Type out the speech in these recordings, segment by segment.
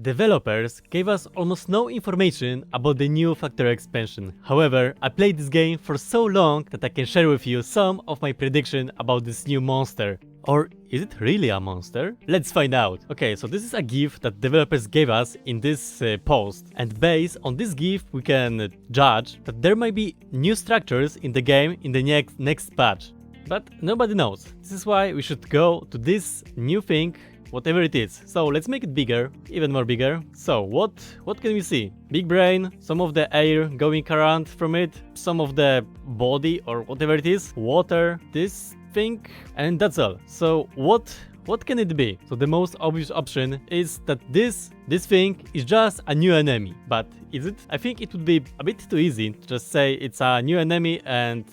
developers gave us almost no information about the new Factorio expansion. However, I played this game for so long that I can share with you some of my prediction about this new monster. Or is it really a monster? Let's find out. Okay, so this is a GIF that developers gave us in this post, and based on this GIF we can judge that there might be new structures in the game in the next patch. But nobody knows. This is why we should go to this new thing, whatever it is. So let's make it bigger, even more bigger. So what can we see? Big brain, some of the air going around from it, some of the body or whatever it is, water, this thing, and that's all. So what can it be? So the most obvious option is that this thing is just a new enemy. But is it? I think it would be a bit too easy to just say it's a new enemy and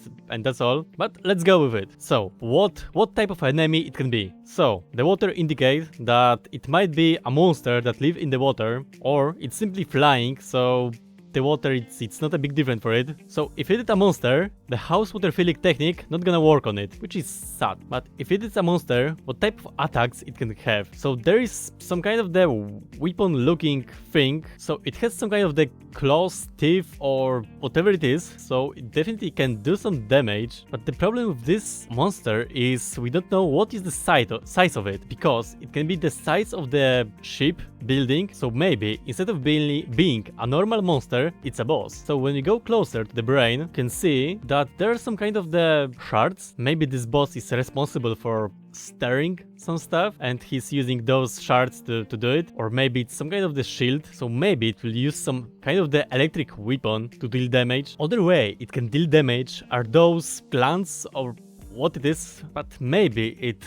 that's all. But let's go with it. So what type of enemy it can be? So the water indicates that it might be a monster that lives in the water, or it's simply flying, so the water, it's not a big difference for it. So if it is a monster, the house water filling technique not gonna work on it, which is sad. But if it is a monster, what type of attacks it can have? So there is some kind of the weapon looking thing. So it has some kind of the claws, teeth, or whatever it is. So it definitely can do some damage. But the problem with this monster is we don't know what is the size of it, because it can be the size of the ship building. So maybe instead of being a normal monster, it's a boss. So when you go closer to the brain, you can see that there are some kind of the shards. Maybe this boss is responsible for stirring some stuff and he's using those shards to do it. Or maybe it's some kind of the shield, so maybe it will use some kind of the electric weapon to deal damage. Other way it can deal damage are those plants or what it is, but maybe it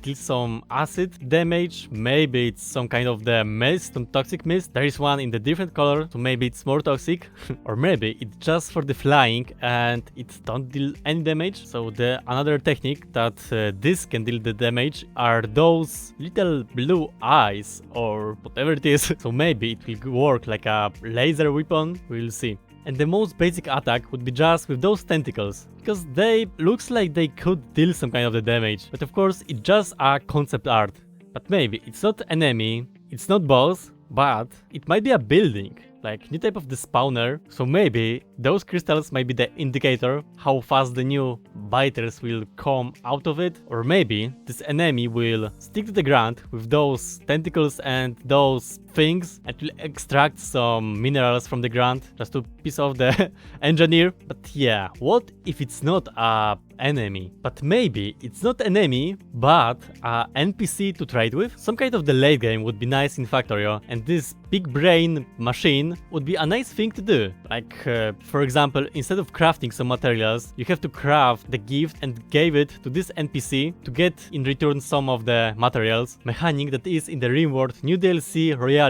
deals some acid damage, maybe it's some kind of the mist, some toxic mist. There is one in the different color, so maybe it's more toxic. Or maybe it's just for the flying and it don't deal any damage. So the another technique that this can deal the damage are those little blue eyes or whatever it is. So maybe it will work like a laser weapon, we'll see. And the most basic attack would be just with those tentacles, because they looks like they could deal some kind of the damage. But of course it's just a concept art. But maybe it's not enemy, it's not boss, but it might be a building, like new type of the spawner. So maybe those crystals might be the indicator how fast the new biters will come out of it. Or maybe this enemy will stick to the ground with those tentacles and those things and will extract some minerals from the ground just to piss off the engineer. But yeah, what if it's not a enemy? But maybe it's not enemy, but a NPC to trade with. Some kind of the late game would be nice in Factorio, and this big brain machine would be a nice thing to do. Like for example, instead of crafting some materials, you have to craft the gift and give it to this NPC to get in return some of the materials. Mechanic that is in the reward new DLC realities.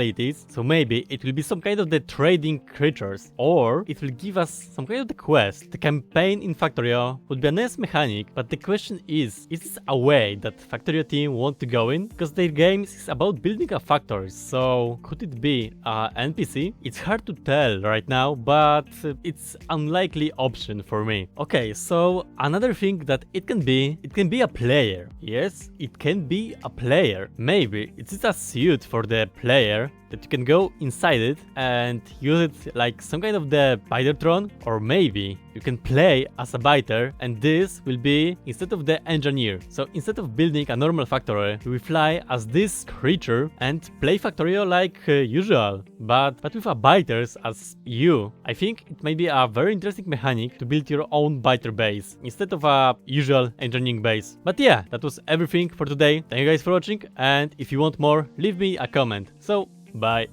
So maybe it will be some kind of the trading creatures, or it will give us some kind of the quest. The campaign in Factorio would be a nice mechanic, but the question is this a way that Factorio team want to go in? Because their games is about building a factory, so could it be a NPC? It's hard to tell right now, but it's unlikely option for me. Okay, so another thing that it can be a player. Yes, it can be a player. Maybe it's a suit for the player that you can go inside it and use it like some kind of the Bitertron, or maybe you can play as a biter and this will be instead of the engineer. So instead of building a normal factory, you will fly as this creature and play Factorio like usual, but with a biters as you. I think it might be a very interesting mechanic to build your own biter base instead of a usual engineering base. But yeah, that was everything for today. Thank you guys for watching, and if you want more, leave me a comment. So bye.